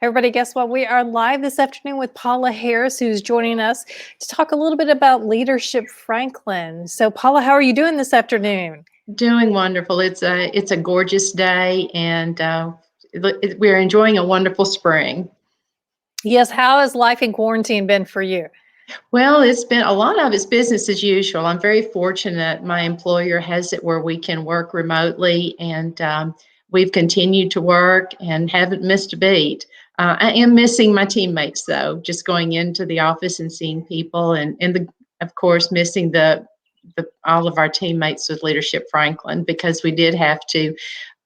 Everybody, guess what? We are live this afternoon with Paula Harris, who's joining us to talk a little bit about Leadership Franklin. So, Paula, how are you doing this afternoon? Doing wonderful. It's a gorgeous day, and we're enjoying a wonderful spring. Yes, how has life in quarantine been for you? Well, it's been a lot of it's business as usual. I'm very fortunate. My employer has it where we can work remotely, and we've continued to work and haven't missed a beat. I am missing my teammates, though, just going into the office and seeing people, and of course, missing the all of our teammates with Leadership Franklin, because we did have to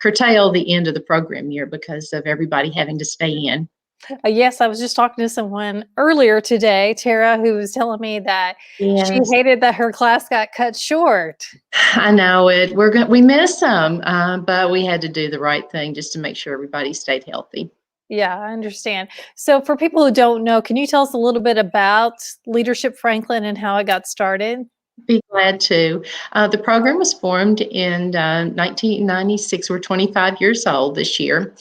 curtail the end of the program year because of everybody having to stay in. Yes, I was just talking to someone earlier today, Tara, who was telling me that she Yes. hated that her class got cut short. I know it. We miss them, but we had to do the right thing just to make sure everybody stayed healthy. Yeah, I understand. So, for people who don't know, can you tell us a little bit about Leadership Franklin and how it got started? Be glad to. The program was formed in 1996. We're 25 years old this year.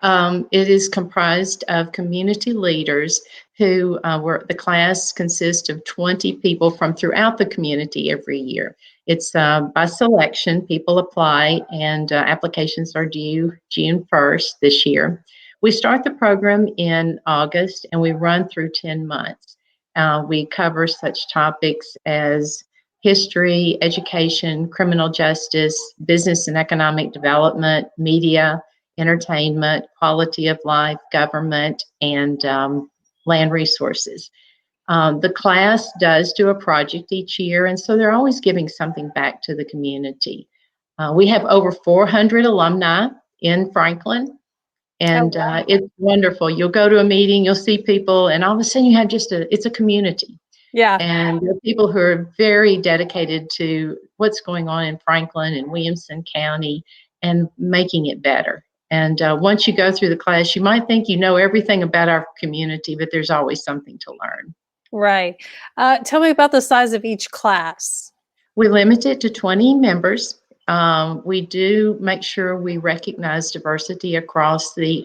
It is comprised of community leaders who the class consists of 20 people from throughout the community every year. It's by selection, people apply, and applications are due June 1st this year. We start the program in August and we run through 10 months. We cover such topics as history, education, criminal justice, business and economic development, media, entertainment, quality of life, government, and land resources. The class does do a project each year, and so they're always giving something back to the community. We have over 400 alumni in Franklin, Oh, and wow. it's wonderful. You'll go to a meeting, you'll see people, and all of a sudden you have it's a community. Yeah. And there are people who are very dedicated to what's going on in Franklin and Williamson County and making it better. And once you go through the class, you might think you know everything about our community, but there's always something to learn. Right. Tell me about the size of each class. We limit it to 20 members. We do make sure we recognize diversity across the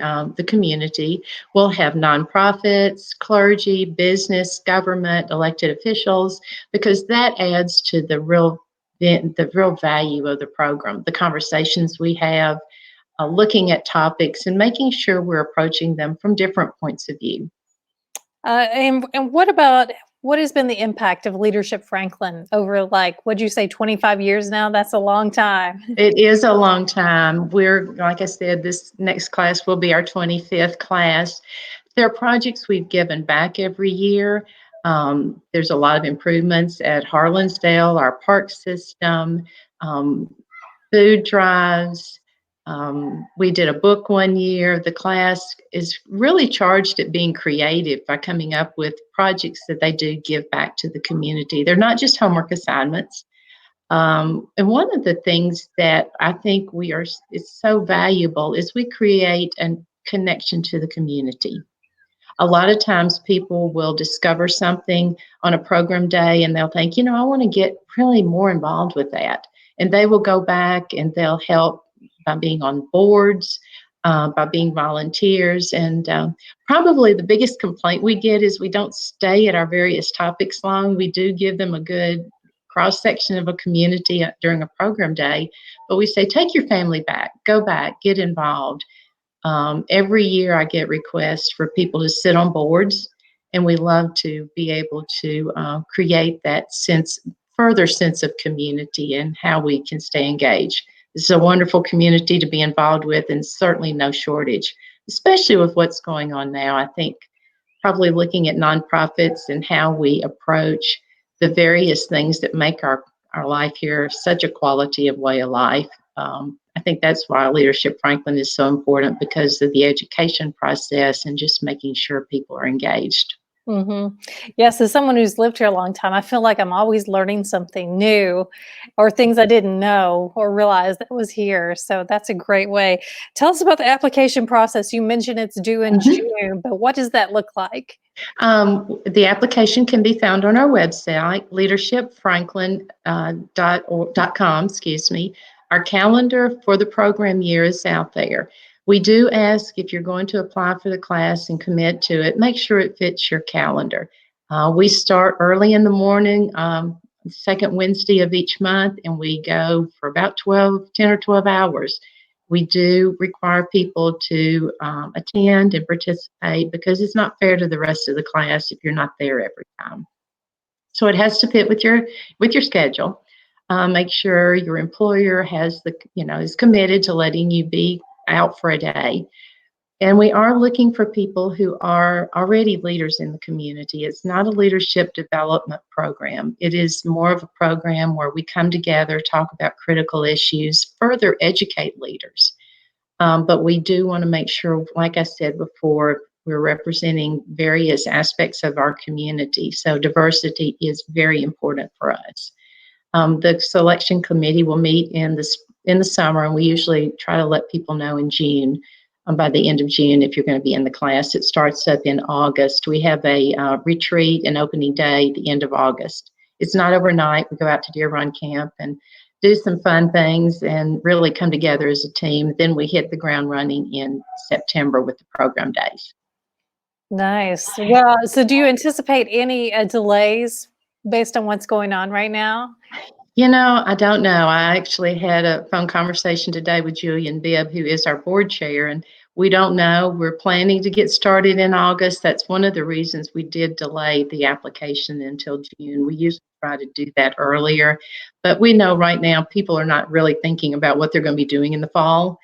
community. We'll have nonprofits, clergy, business, government, elected officials, because that adds to the real value of the program. The conversations we have, looking at topics and making sure we're approaching them from different points of view. And what has been the impact of Leadership Franklin over, like, what'd you say, 25 years now? That's a long time. It is a long time. Like I said, this next class will be our 25th class. There are projects we've given back every year. There's a lot of improvements at Harlansdale, our park system, um, food drives. We did a book one year. The class is really charged at being creative by coming up with projects that they do give back to the community. They're not just homework assignments. And one of the things that I think is so valuable is we create a connection to the community. A lot of times people will discover something on a program day and they'll think, I want to get really more involved with that. And they will go back and they'll help by being on boards, by being volunteers. And probably the biggest complaint we get is we don't stay at our various topics long. We do give them a good cross section of a community during a program day, but we say, take your family back, go back, get involved. Every year I get requests for people to sit on boards, and we love to be able to create that further sense of community and how we can stay engaged. This is a wonderful community to be involved with, and certainly no shortage, especially with what's going on now. I think probably looking at nonprofits and how we approach the various things that make our life here such a quality of way of life. I think that's why Leadership Franklin is so important, because of the education process and just making sure people are engaged. Yes, as someone who's lived here a long time, I feel like I'm always learning something new or things I didn't know or realize that was here. So that's a great way. Tell us about the application process. You mentioned it's due in June, but what does that look like? The application can be found on our website, leadershipfranklin.com, excuse me. Our calendar for the program year is out there. We do ask if you're going to apply for the class and commit to it, make sure it fits your calendar. We start early in the morning, second Wednesday of each month, and we go for about 10 or 12 hours. We do require people to attend and participate because it's not fair to the rest of the class if you're not there every time. So it has to fit with your schedule. Make sure your employer has is committed to letting you be out for a day. And we are looking for people who are already leaders in the community. It's not a leadership development program. It is more of a program where we come together, talk about critical issues, further educate leaders. But we do want to make sure, like I said before, we're representing various aspects of our community. So diversity is very important for us. The selection committee will meet in the summer, and we usually try to let people know in June. By the end of June, if you're going to be in the class, it starts up in August. We have a retreat and opening day at the end of August. It's not overnight. We go out to Deer Run Camp and do some fun things and really come together as a team. Then we hit the ground running in September with the program days. Nice. Well, so do you anticipate any delays based on what's going on right now? I don't know. I actually had a phone conversation today with Julian Bibb, who is our board chair, and we don't know. We're planning to get started in August. That's one of the reasons we did delay the application until June. We usually try to do that earlier, but we know right now people are not really thinking about what they're going to be doing in the fall.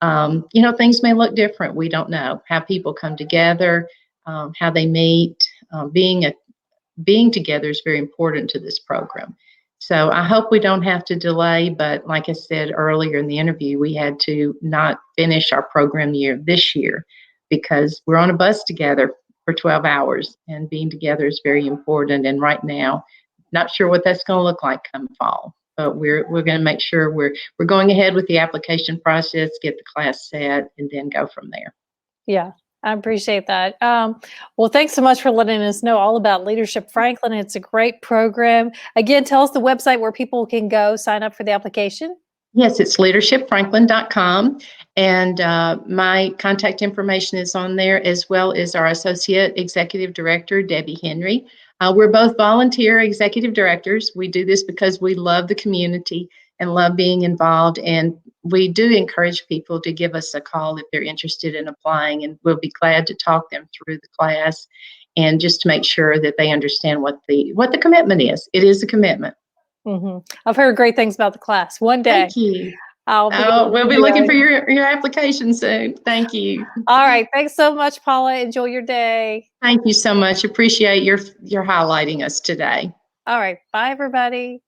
Things may look different. We don't know how people come together, how they meet. Being together is very important to this program. So I hope we don't have to delay, but like I said earlier in the interview, we had to not finish our program year this year because we're on a bus together for 12 hours, and being together is very important. And right now, not sure what that's going to look like come fall, but we're going to make sure we're going ahead with the application process, get the class set, and then go from there. Yeah, I appreciate that. Well, thanks so much for letting us know all about Leadership Franklin. It's a great program. Again, tell us the website where people can go sign up for the application. Yes, it's leadershipfranklin.com, and my contact information is on there, as well as our Associate Executive Director, Debbie Henry. We're both volunteer executive directors. We do this because we love the community and love being involved, and we do encourage people to give us a call if they're interested in applying, and we'll be glad to talk them through the class and just to make sure that they understand what the commitment is. It is a commitment. I've heard great things about the class. One day. Thank you. We'll be looking for your application soon. Thank you. All right. Thanks so much, Paula. Enjoy your day. Thank you so much. Appreciate your highlighting us today. All right. Bye, everybody.